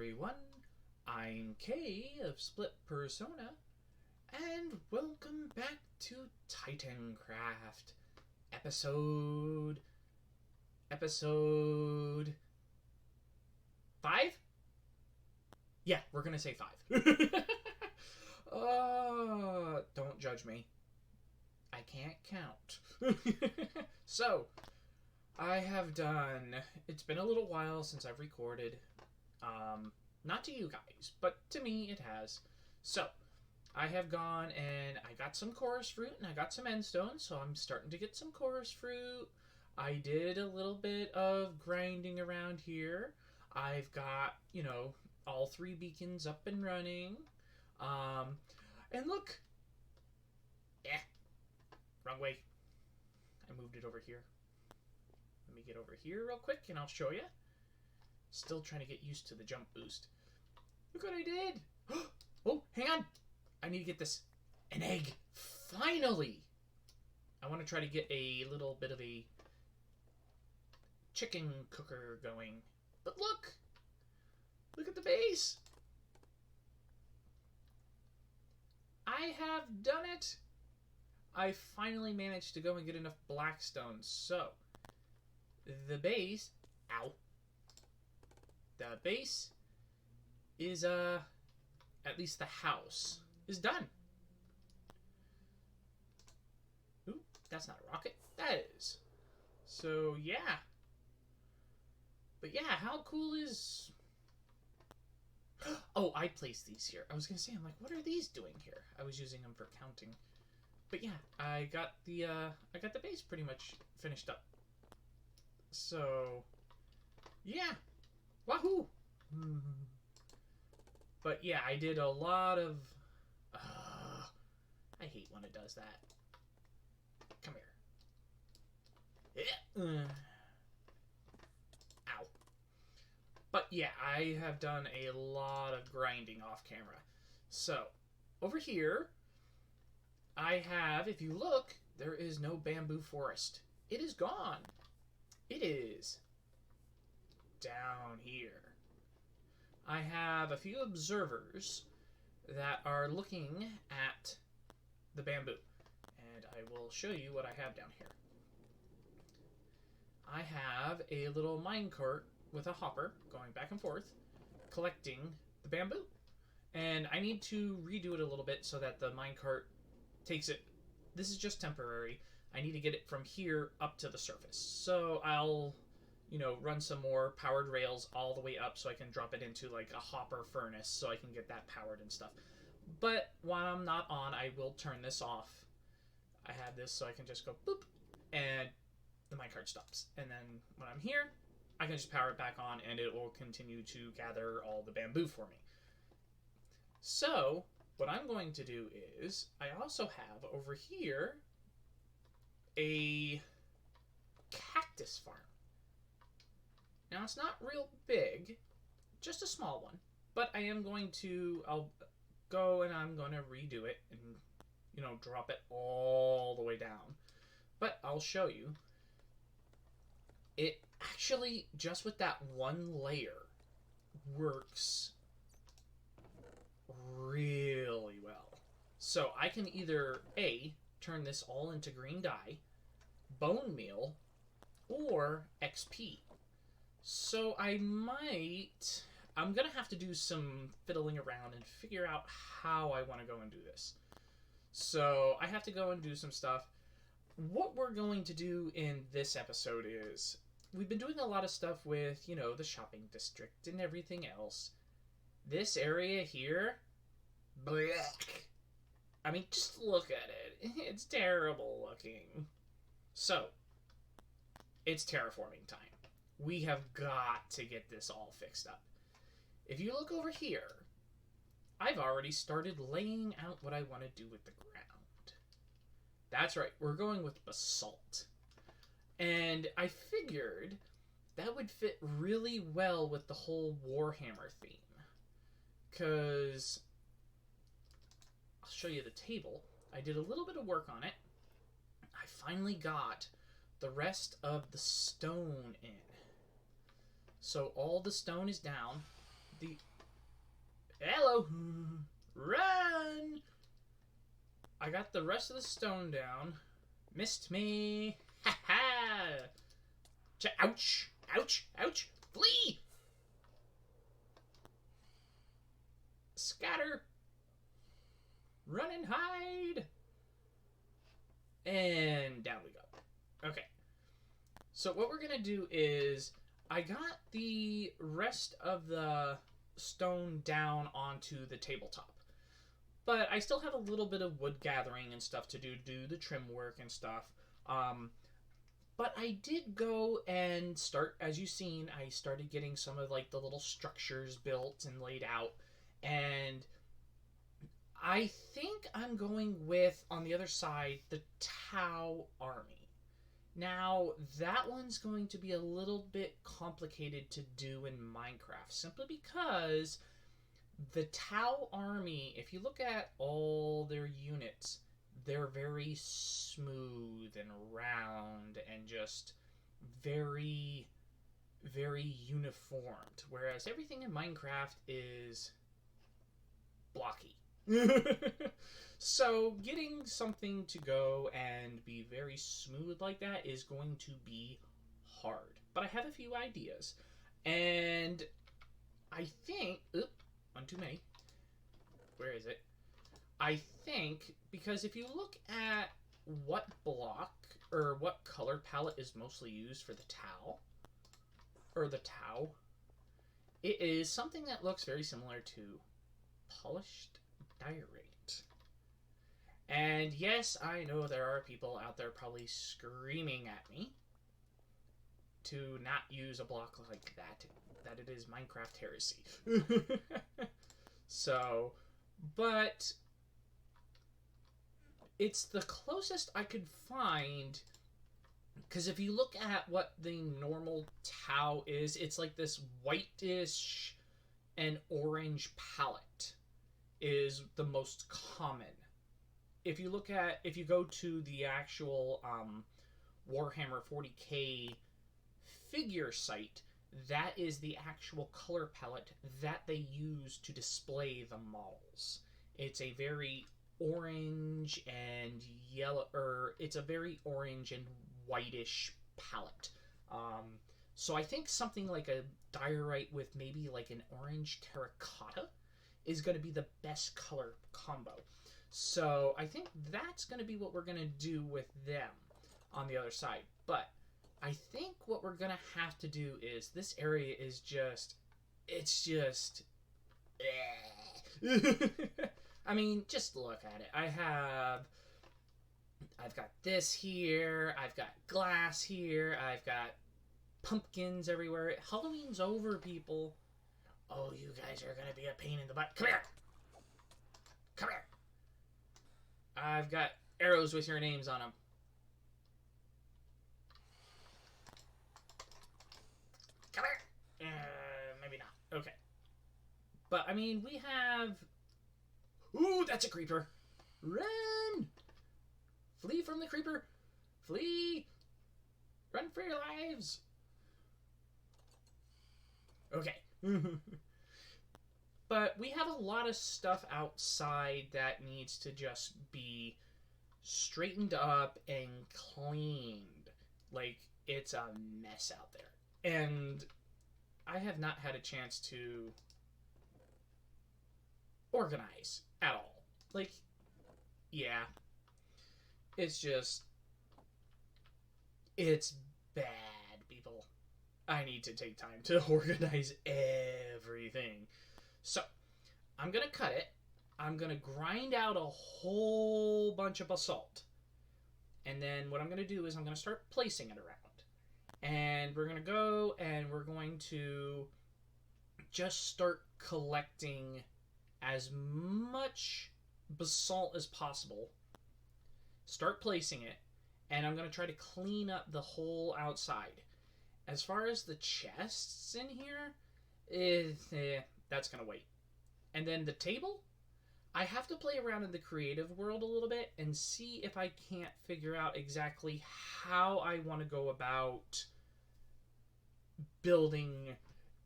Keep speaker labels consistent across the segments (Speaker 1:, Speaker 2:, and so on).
Speaker 1: everyone, I'm Kay of Split Persona, and welcome back to Titancraft, episode 5? Yeah, we're gonna say 5. Don't judge me. I can't count. So, I have done, it's been a little while since I've recorded, not to you guys, but to me it has. So, I have gone and I got some chorus fruit and I got some endstone, so I'm starting to get some chorus fruit. I did a little bit of grinding around here. I've got, all 3 beacons up and running. And look, wrong way. I moved it over here. Let me get over here real quick and I'll show you. Still trying to get used to the jump boost. Look what I did. Oh, hang on. I need to get this. An egg. Finally. I want to try to get a little bit of a chicken cooker going. But look. Look at the base. I have done it. I finally managed to go and get enough blackstone. So, the base, the base is, at least the house is done. Ooh, that's not a rocket. That is. So, yeah. But yeah, how cool is... Oh, I placed these here. I was going to say, I'm like, what are these doing here? I was using them for counting. But yeah, I got the base pretty much finished up. So, yeah. Wahoo! But yeah, I did a lot of... I hate when it does that. Come here. Ow. But yeah, I have done a lot of grinding off camera. So, over here, I have, if you look, there is no bamboo forest. It is gone. It is down here. I have a few observers that are looking at the bamboo. And I will show you what I have down here. I have a little minecart with a hopper going back and forth, collecting the bamboo. And I need to redo it a little bit so that the minecart takes it. This is just temporary. I need to get it from here up to the surface. So I'll, run some more powered rails all the way up so I can drop it into like a hopper furnace so I can get that powered and stuff. But while I'm not on, I will turn this off. I have this so I can just go boop and the minecart stops. And then when I'm here, I can just power it back on and it will continue to gather all the bamboo for me. So what I'm going to do is I also have over here a cactus farm. Now, it's not real big, just a small one, but I am going to, I'll go and I'm going to redo it and, drop it all the way down. But I'll show you. It actually, just with that one layer, works really well. So I can either, A, turn this all into green dye, bone meal, or XP. So I'm going to have to do some fiddling around and figure out how I want to go and do this. So I have to go and do some stuff. What we're going to do in this episode is, we've been doing a lot of stuff with, the shopping district and everything else. This area here, blech. I mean, just look at it. It's terrible looking. So, it's terraforming time. We have got to get this all fixed up. If you look over here, I've already started laying out what I want to do with the ground. That's right, we're going with basalt. And I figured that would fit really well with the whole Warhammer theme. Because I'll show you the table. I did a little bit of work on it. I finally got the rest of the stone in. So all the stone is down. Hello. Run. I got the rest of the stone down. Missed me. Ha ha. Ouch. Ouch. Ouch. Flee. Scatter. Run and hide. And down we go. Okay. So what we're going to do is, I got the rest of the stone down onto the tabletop. But I still have a little bit of wood gathering and stuff to do the trim work and stuff. But I did go and start, as you've seen, I started getting some of like the little structures built and laid out. And I think I'm going with, on the other side, the Tau army. Now, that one's going to be a little bit complicated to do in Minecraft, simply because the Tau army, if you look at all their units, they're very smooth and round and just very, very uniformed, whereas everything in Minecraft is blocky. So getting something to go and be very smooth like that is going to be hard. But I have a few ideas. And I think... Oop, one too many. Where is it? I think, because if you look at what block, or what color palette is mostly used for the Tau, it is something that looks very similar to polished diorite. And yes, I know there are people out there probably screaming at me to not use a block like that it is Minecraft heresy. So, but it's the closest I could find, because if you look at what the normal Tau is, it's like this whitish and orange palette is the most common. If you go to the actual Warhammer 40k figure site, that is the actual color palette that they use to display the models. It's a very orange and yellow, it's a very orange and whitish palette. So I think something like a diorite with maybe like an orange terracotta is going to be the best color combo. So I think that's going to be what we're going to do with them on the other side. But I think what we're going to have to do is, this area is just, it's just, I mean, just look at it. I've got this here, I've got glass here, I've got pumpkins everywhere. Halloween's over, people. Oh, you guys are going to be a pain in the butt. Come here. Come here. I've got arrows with your names on them. Come here. Maybe not. Okay. But, I mean, we have... Ooh, that's a creeper. Run! Flee from the creeper. Flee! Run for your lives. Okay. But we have a lot of stuff outside that needs to just be straightened up and cleaned. Like, it's a mess out there. And I have not had a chance to organize at all. Like, yeah. It's just... It's bad, people. I need to take time to organize everything. So, I'm going to cut it. I'm going to grind out a whole bunch of basalt. And then what I'm going to do is I'm going to start placing it around. And we're going to go and we're going to just start collecting as much basalt as possible. Start placing it. And I'm going to try to clean up the whole outside. As far as the chests in here, that's going to wait. And then the table, I have to play around in the creative world a little bit and see if I can't figure out exactly how I want to go about building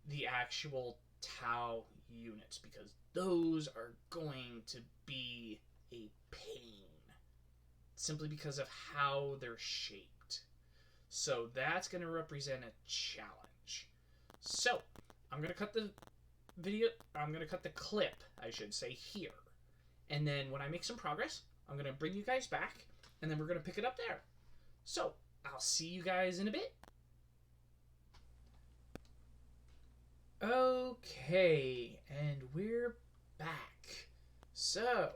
Speaker 1: the actual Tau units, because those are going to be a pain simply because of how they're shaped. So that's going to represent a challenge. So I'm going to cut the clip, I should say, here. And then when I make some progress, I'm going to bring you guys back, and then we're going to pick it up there. So I'll see you guys in a bit. Okay, and we're back. So,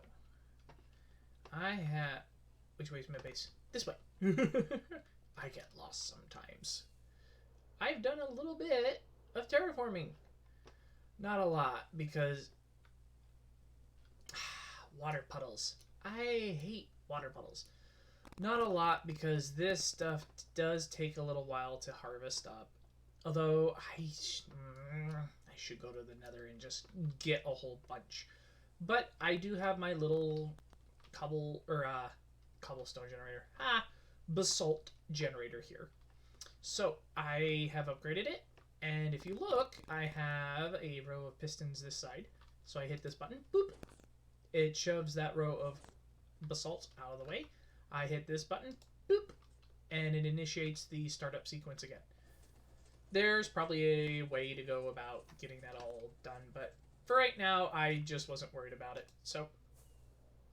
Speaker 1: which way's my base? This way. I get lost sometimes. I've done a little bit of terraforming. Not a lot, because water puddles. I hate water puddles. Not a lot, because this stuff does take a little while to harvest up. Although I should go to the Nether and just get a whole bunch. But I do have my little cobblestone generator. Basalt generator here. So I have upgraded it, and if you look, I have a row of pistons this side. So I hit this button, boop. It shoves that row of basalt out of the way. I hit this button, boop, and it initiates the startup sequence again. There's probably a way to go about getting that all done, but for right now, I just wasn't worried about it. So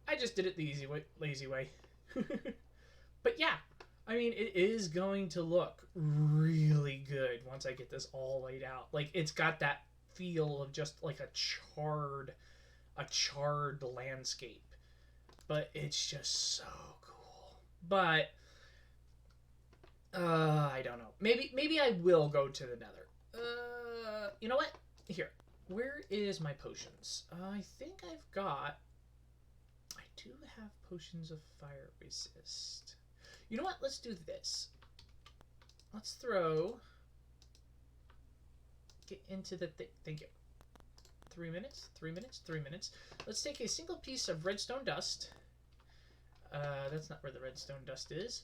Speaker 1: I just did it the lazy way. But yeah, I mean, it is going to look really good once I get this all laid out. Like, it's got that feel of just like a charred landscape, but it's just so cool. But I don't know. Maybe I will go to the Nether. You know what? Here. Where is my potions? I think I do have potions of fire resist. You know what? Let's do this. Let's get into the thing. Thank you. 3 minutes. Let's take a single piece of redstone dust. That's not where the redstone dust is.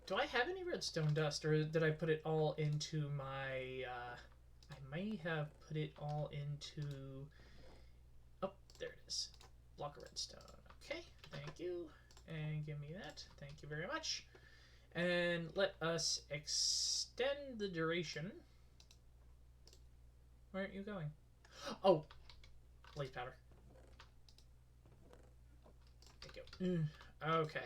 Speaker 1: Do I have any redstone dust, or did I put it all into my, I may have put it all into, oh, there it is. Block of redstone. Okay, thank you. And give me that. Thank you very much. And let us extend the duration. Where aren't you going? Oh, blaze powder. Thank you. Okay.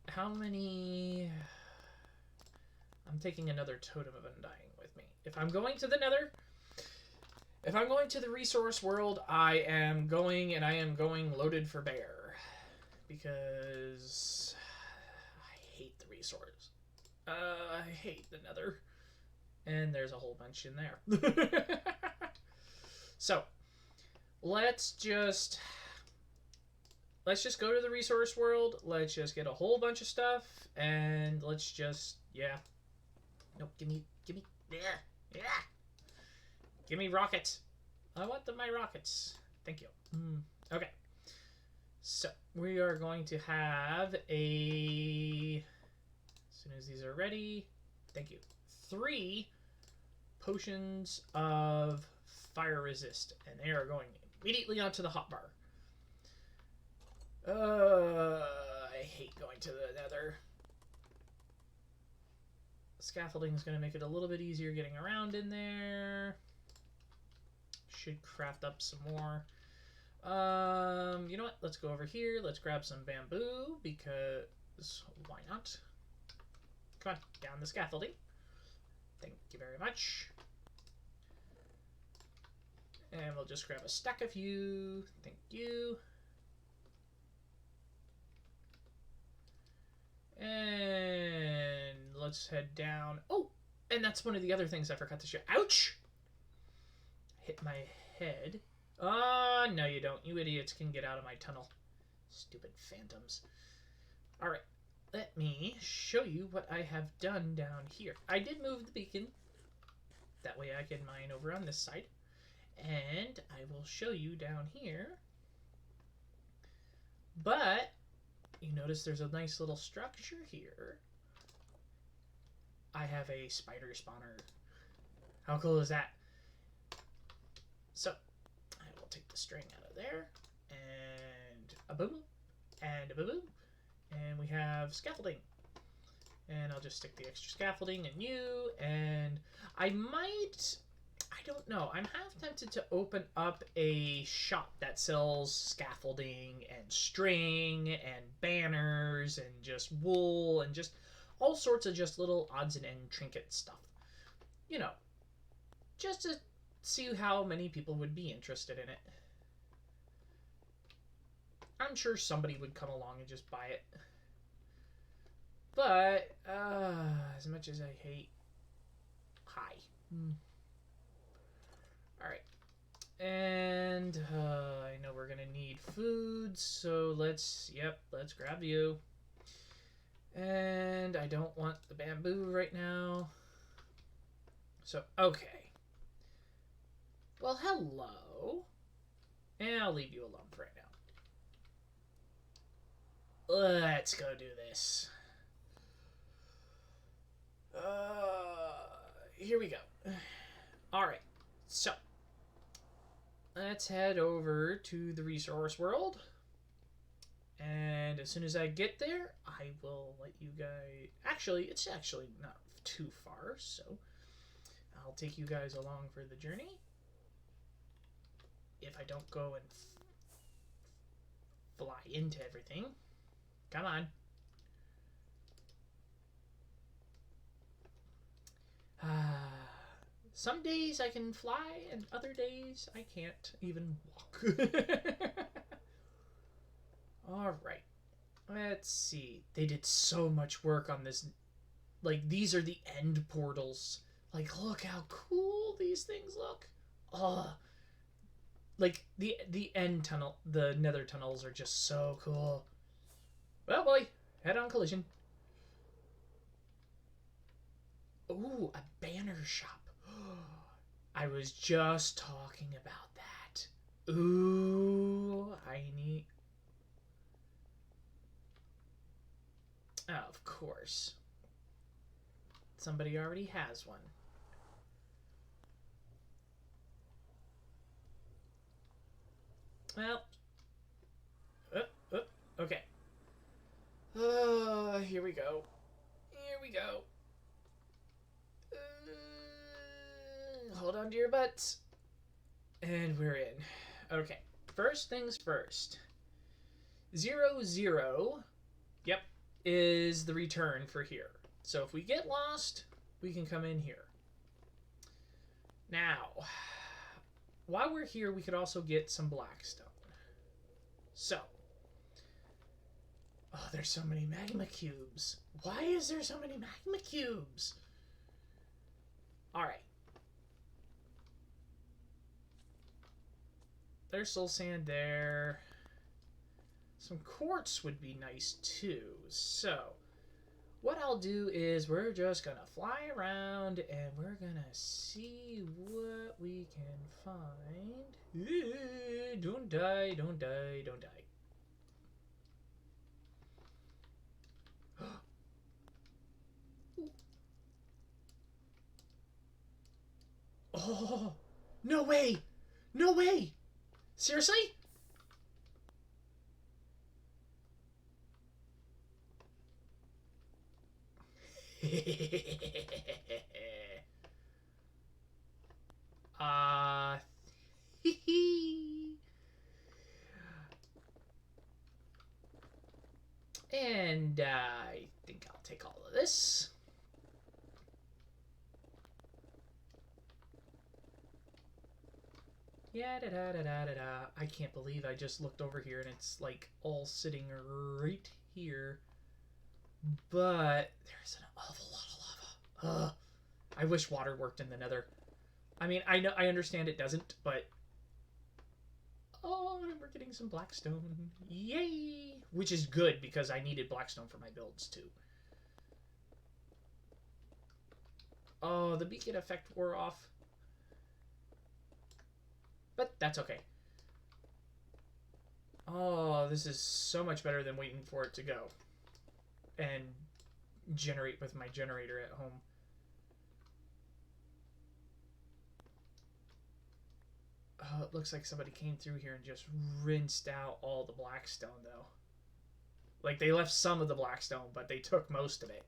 Speaker 1: How many... I'm taking another Totem of Undying with me. If I'm going to the Nether, if I'm going to the resource world, I am going loaded for bear. Because I hate the resource. I hate the Nether. And there's a whole bunch in there. So, let's just go to the resource world. Let's just get a whole bunch of stuff, and let's just, yeah. No, give me, yeah. Give me rockets. I want my rockets. Thank you. Okay. So, we are going to have as soon as these are ready, thank you, 3 potions of fire resist, and they are going immediately onto the hotbar. I hate going to the Nether. Scaffolding is going to make it a little bit easier getting around in there. Should craft up some more. You know what? Let's go over here. Let's grab some bamboo, because why not? Come on, down the scaffolding. Thank you very much. And we'll just grab a stack of you. Thank you. And let's head down. Oh, and that's one of the other things I forgot to show. Ouch! Hit my head. Oh, no you don't. You idiots can get out of my tunnel. Stupid phantoms. Alright, let me show you what I have done down here. I did move the beacon. That way I can mine over on this side. And I will show you down here. But you notice there's a nice little structure here. I have a spider spawner. How cool is that? So I will take the string out of there, and a boom, and a boom, and we have scaffolding. And I'll just stick the extra scaffolding in you, and I don't know, I'm half tempted to open up a shop that sells scaffolding and string and banners and just wool and just all sorts of just little odds and end trinket stuff. You know, just to see how many people would be interested in it. I'm sure somebody would come along and just buy it. But, as much as I hate... Hi. Alright. And, I know we're gonna need food, so let's grab you. And I don't want the bamboo right now. So, okay. Well, hello. And I'll leave you alone for right now. Let's go do this. Here we go. Alright, so let's head over to the resource world. And as soon as I get there, I will let you guys... Actually, it's actually not too far, so I'll take you guys along for the journey. If I don't go and fly into everything. Come on. Some days I can fly, and other days I can't even walk. Alright. Let's see. They did so much work on this. Like, these are the end portals. Like, look how cool these things look. Like, the end tunnel, the nether tunnels are just so cool. Well, boy, head on collision. Ooh, a banner shop. I was just talking about that. Ooh, I need... Oh, of course. Somebody already has one. Well. Okay. Here we go. Here we go. Hold on to your butts. And we're in. Okay. First things first. 0, yep, is the return for here. So if we get lost, we can come in here. Now, while we're here, we could also get some blackstone. So, oh, there's so many magma cubes. Why is there so many magma cubes? Alright. There's soul sand there. Some quartz would be nice too. So, what I'll do is we're just gonna fly around and we're gonna see what we can find. Don't die, don't die, don't die. Oh, no way! No way! Seriously? And I think I'll take all of this. Yeah, da-da-da-da-da-da. I can't believe I just looked over here and it's like all sitting right here. But there's an awful lot of lava. Ugh. I wish water worked in the nether. I mean, I understand it doesn't, but... Oh, we're getting some blackstone. Yay! Which is good, because I needed blackstone for my builds, too. Oh, the beacon effect wore off. But that's okay. Oh, this is so much better than waiting for it to go. And generate with my generator at home. Oh, it looks like somebody came through here and just rinsed out all the blackstone, though. Like, they left some of the blackstone, but they took most of it.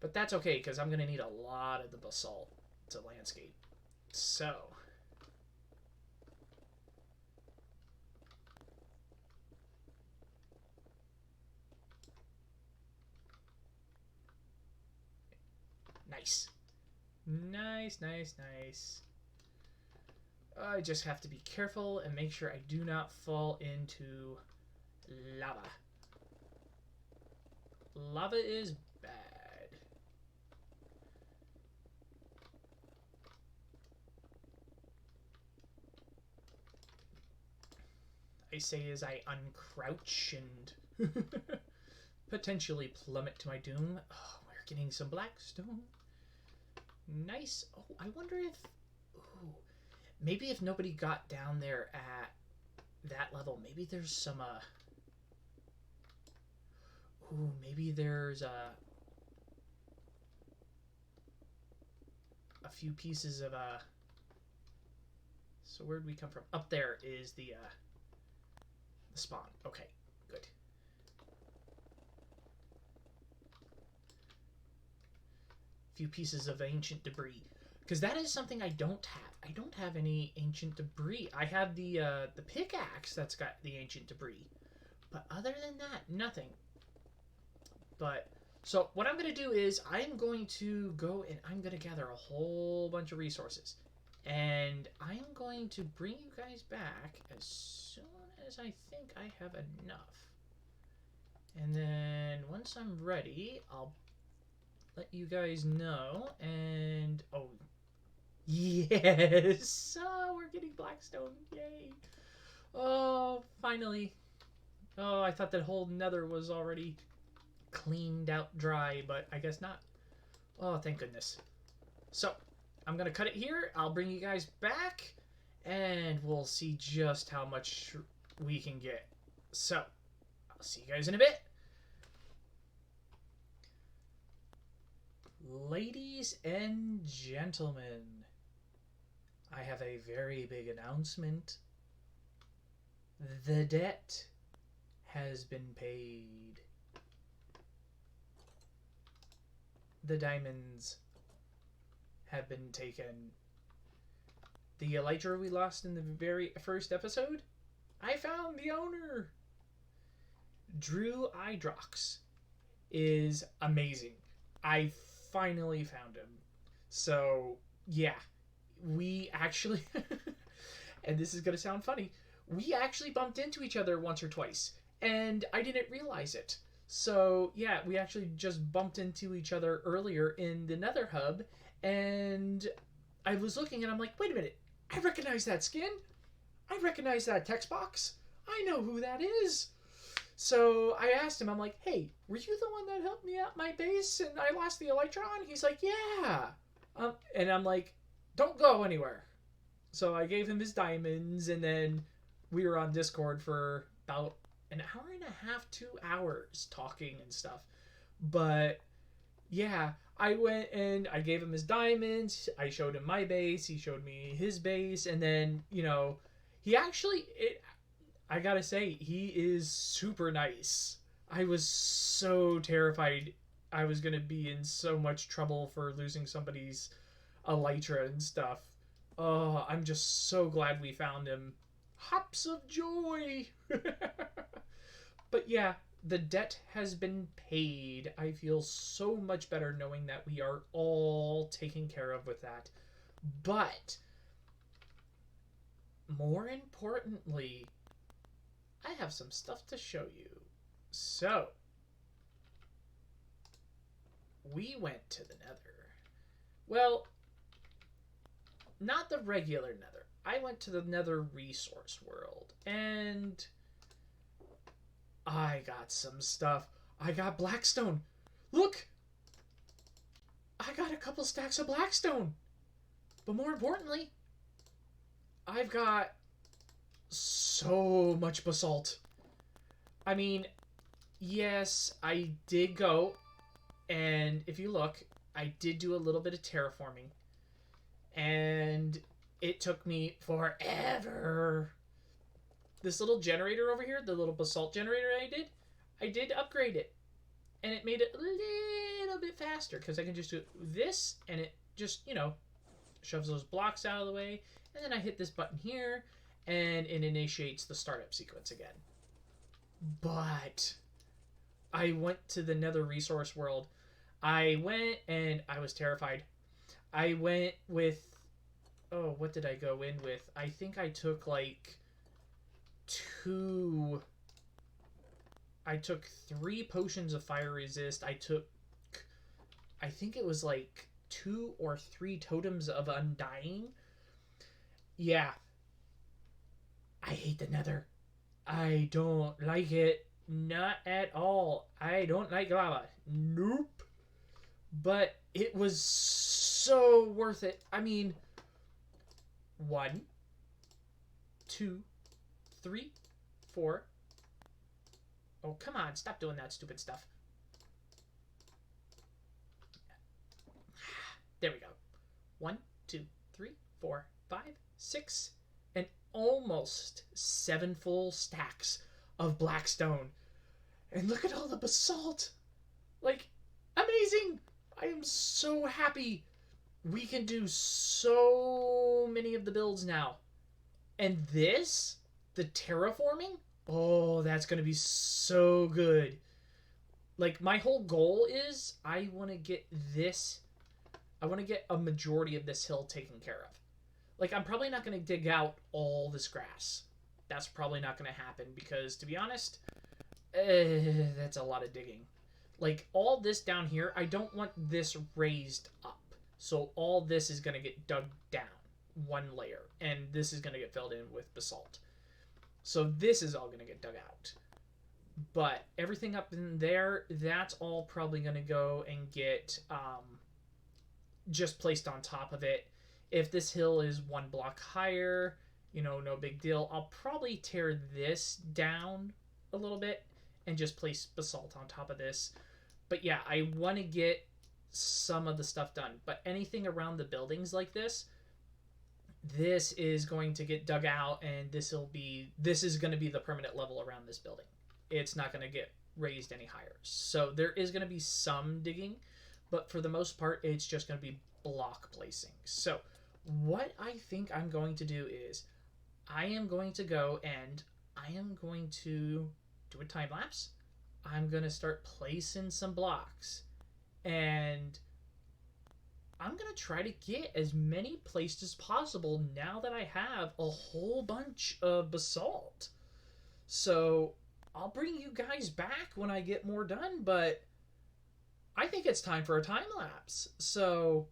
Speaker 1: But that's okay, because I'm going to need a lot of the basalt to landscape. So... Nice. Nice, nice, nice. I just have to be careful and make sure I do not fall into lava. Lava is bad. I say as I uncrouch and potentially plummet to my doom. Oh, we're getting some blackstone. Nice. Oh, I wonder if... Ooh, maybe if nobody got down there at that level, maybe there's some... Ooh, maybe there's a few pieces of... So where'd we come from? Up there is the spawn. Okay, good. Few pieces of ancient debris, because that is something I don't have. I don't have any ancient debris. I have the pickaxe that's got the ancient debris, but other than that, nothing. But so what I'm going to do is I'm going to go and I'm going to gather a whole bunch of resources, and I'm going to bring you guys back as soon as I think I have enough. And then once I'm ready, I'll let you guys know. And oh yes, oh, we're getting blackstone, yay. Oh, finally. Oh, I thought that whole nether was already cleaned out dry, but I guess not. Oh, thank goodness. So I'm gonna cut it here. I'll bring you guys back and we'll see just how much we can get. So I'll see you guys in a bit. Ladies and gentlemen, I have a very big announcement. The debt has been paid. The diamonds have been taken. The elytra we lost in the very first episode, I found the owner. Drew Idrox is amazing. I finally found him. So, yeah, we actually, and this is going to sound funny, we actually bumped into each other once or twice, and I didn't realize it. So, yeah, we actually just bumped into each other earlier in the Nether Hub, and I was looking and I'm like, wait a minute, I recognize that skin. I recognize that text box. I know who that is. So I asked him, I'm like, hey, were you the one that helped me out my base and I lost the Elytron? He's like, yeah. And I'm like, don't go anywhere. So I gave him his diamonds, and then we were on Discord for about an hour and a half, 2 hours talking and stuff. But yeah, I went and I gave him his diamonds. I showed him my base. He showed me his base. And then, you know, he actually... I gotta say, he is super nice. I was so terrified I was gonna be in so much trouble for losing somebody's elytra and stuff. Oh, I'm just so glad we found him. Hops of joy! But yeah, the debt has been paid. I feel so much better knowing that we are all taken care of with that. But, more importantly, I have some stuff to show you. So, we went to the Nether. Well, not the regular Nether. I went to the Nether Resource World, and I got some stuff. I got Blackstone. Look! I got a couple stacks of Blackstone. But more importantly, I've got so much basalt. I mean, yes, I did go, and if you look, I did do a little bit of terraforming, and it took me forever. This little generator over here, the little basalt generator I did upgrade it. And it made it a little bit faster because I can just do this and it just, you know, shoves those blocks out of the way. And then I hit this button here and it initiates the startup sequence again. But I went to the Nether resource world. I went and I was terrified. I went with, oh, what did I go in with? I think I took like 3 potions of fire resist. I think it was like 2 or 3 totems of undying. Yeah. I hate the Nether. I don't like it. Not at all. I don't like lava. Nope. But it was so worth it. I mean, 1, 2, 3, 4. Oh, come on. Stop doing that stupid stuff. There we go. 1, 2, 3, 4, 5, 6, and almost 7 full stacks of black stone. And look at all the basalt. Like, amazing. I am so happy. We can do so many of the builds now. And this, the terraforming, oh, that's going to be so good. Like, my whole goal is I want to get this. I want to get a majority of this hill taken care of. Like, I'm probably not going to dig out all this grass. That's probably not going to happen because, to be honest, that's a lot of digging. Like, all this down here, I don't want this raised up. So all this is going to get dug down one layer. And this is going to get filled in with basalt. So this is all going to get dug out. But everything up in there, that's all probably going to go and get just placed on top of it. If this hill is 1 block higher, you know, no big deal. I'll probably tear this down a little bit and just place basalt on top of this. But yeah, I want to get some of the stuff done. But anything around the buildings like this is going to get dug out, and this is going to be the permanent level around this building. It's not going to get raised any higher. So there is going to be some digging, but for the most part, it's just going to be block placing. So what I think I'm going to do is I am going to go and I am going to do a time lapse. I'm going to start placing some blocks, and I'm going to try to get as many placed as possible now that I have a whole bunch of basalt. So I'll bring you guys back when I get more done, but I think it's time for a time lapse. So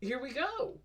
Speaker 1: here we go.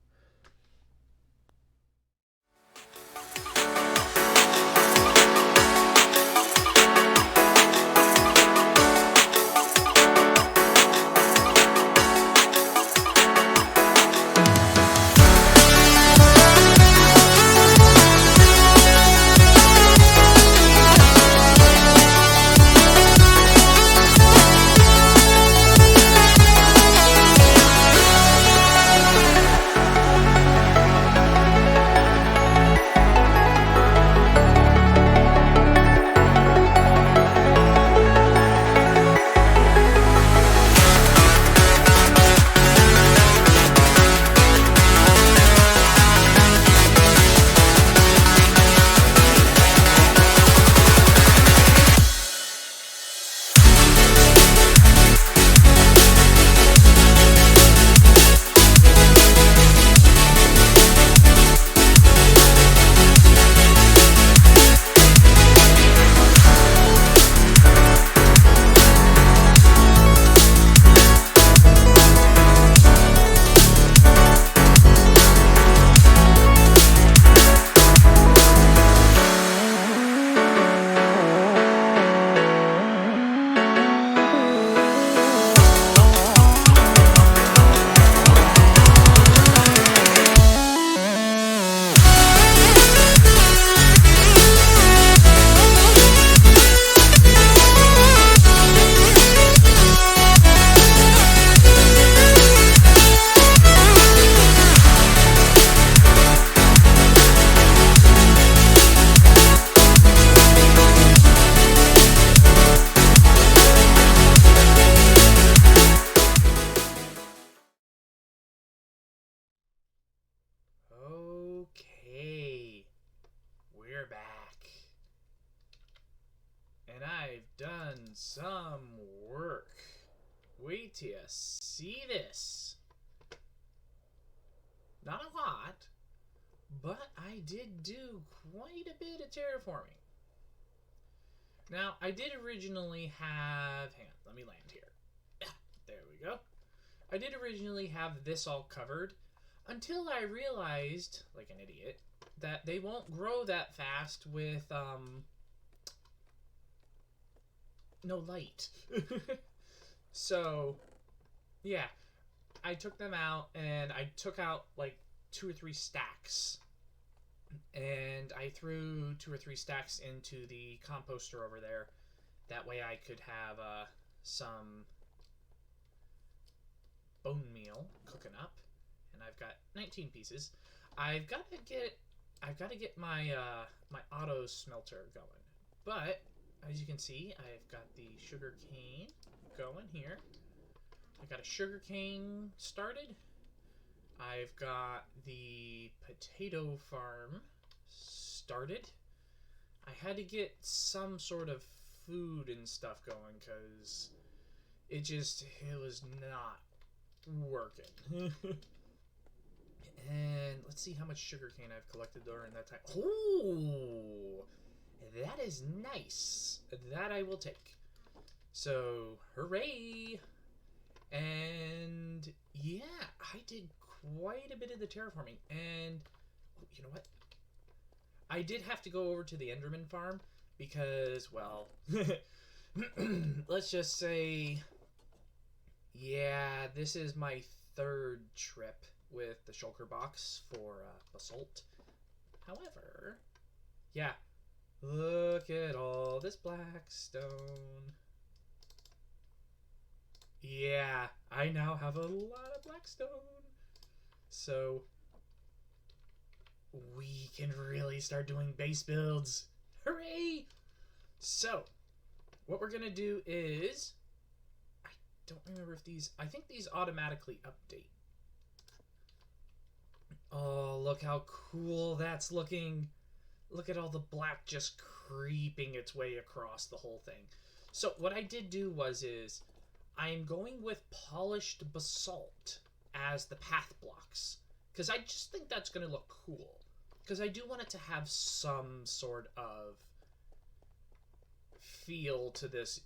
Speaker 1: some work. Wait till you see this. Not a lot, but I did do quite a bit of terraforming. Now, I did originally have... Hang on, let me land here. There we go. I did originally have this all covered until I realized, like an idiot, that they won't grow that fast with no light. So, yeah, I took them out and I took out like 2 or 3 stacks. And I threw 2 or 3 stacks into the composter over there. That way I could have some bone meal cooking up. And I've got 19 pieces. I've got to get my my auto smelter going. But as you can see, I've got the sugar cane going here. I got a sugar cane started. I've got the potato farm started. I had to get some sort of food and stuff going because it was not working. And let's see how much sugarcane I've collected during that time. Oh, that is nice. That I will take. So, hooray! And yeah, I did quite a bit of the terraforming. And you know what? I did have to go over to the Enderman farm because, well, let's just say, yeah, this is my 3rd trip with the shulker box for basalt. However, yeah, look at all this black stone. Yeah, I now have a lot of black stone. So we can really start doing base builds. Hooray! So, what we're going to do is... I don't remember if these... I think these automatically update. Oh, look how cool that's looking. Look at all the black just creeping its way across the whole thing. So, what I did do is I'm going with polished basalt as the path blocks. Because I just think that's going to look cool. Because I do want it to have some sort of feel to this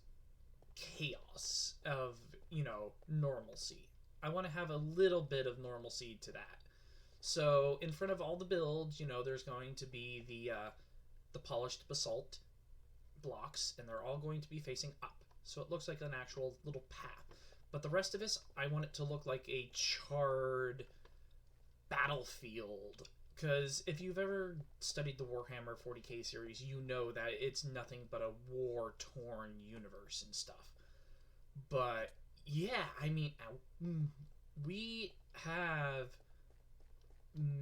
Speaker 1: chaos of, you know, normalcy. I want to have a little bit of normalcy to that. So in front of all the builds, you know, there's going to be the polished basalt blocks, and they're all going to be facing up. So it looks like an actual little path. But the rest of it, I want it to look like a charred battlefield. Because if you've ever studied the Warhammer 40k series, you know that it's nothing but a war-torn universe and stuff. But, yeah, I mean, we have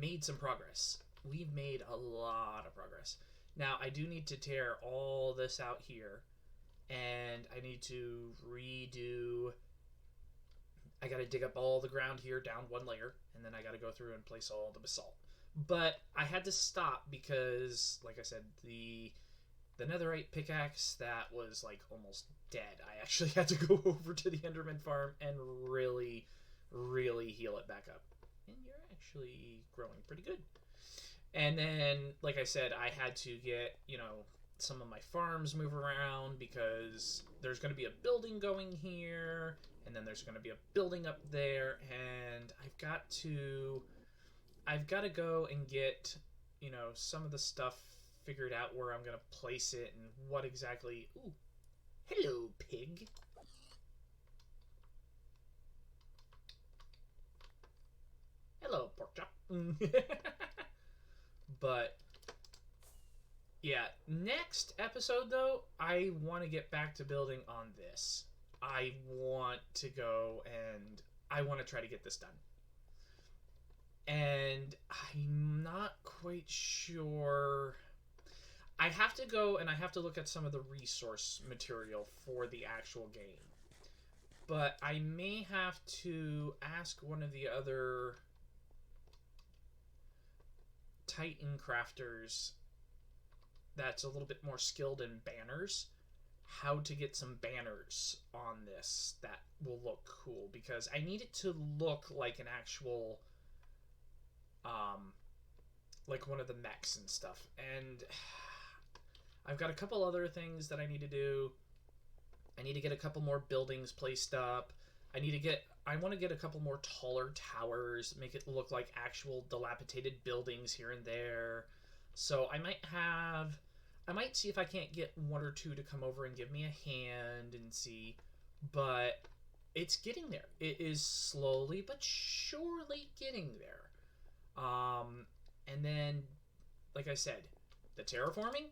Speaker 1: made some progress. We've made a lot of progress. Now, I do need to tear all this out here, and I need to redo... I gotta dig up all the ground here down 1 layer, and then I gotta go through and place all the basalt. But I had to stop because, like I said, the netherite pickaxe that was like almost dead. I actually had to go over to the Enderman farm and really, really heal it back up. And you're actually growing pretty good. And then, like I said, I had to get, you know, some of my farms move around because there's going to be a building going here, and then there's going to be a building up there, and I've got to go and get, you know, some of the stuff figured out where I'm going to place it and what exactly... Ooh. Hello, pig. Hello, pork chop. But, yeah, next episode, though, I want to get back to building on this. I want to go and I want to try to get this done. And I'm not quite sure... I have to go and I have to look at some of the resource material for the actual game. But I may have to ask one of the other Titancrafters that's a little bit more skilled in banners how to get some banners on this that will look cool, because I need it to look like an actual like one of the mechs and stuff. And I've got a couple other things that I need to do. I need to get a couple more buildings placed up. I want to get a couple more taller towers, make it look like actual dilapidated buildings here and there. So I might see if I can't get one or two to come over and give me a hand and see, but it's getting there. It is slowly but surely getting there. And then, like I said, the terraforming.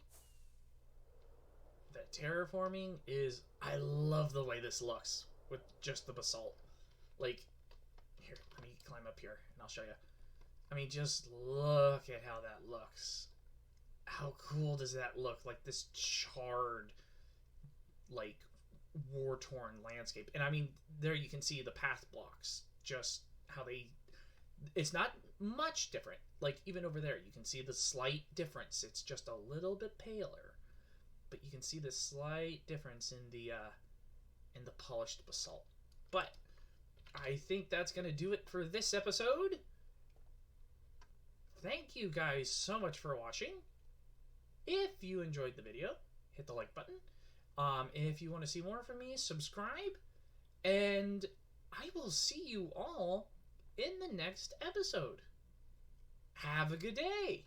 Speaker 1: The terraforming is, I love the way this looks with just the basalt. Like, here, let me climb up here and I'll show you. I mean, just look at how that looks. How cool does that look? Like this charred, like war-torn landscape. And I mean, there you can see the path blocks, just how it's not much different. Like even over there, you can see the slight difference. It's just a little bit paler, but you can see the slight difference in the polished basalt. But I think that's gonna do it for this episode. Thank you guys so much for watching. If you enjoyed the video, hit the like button. If you want to see more from me, subscribe. And I will see you all in the next episode. Have a good day.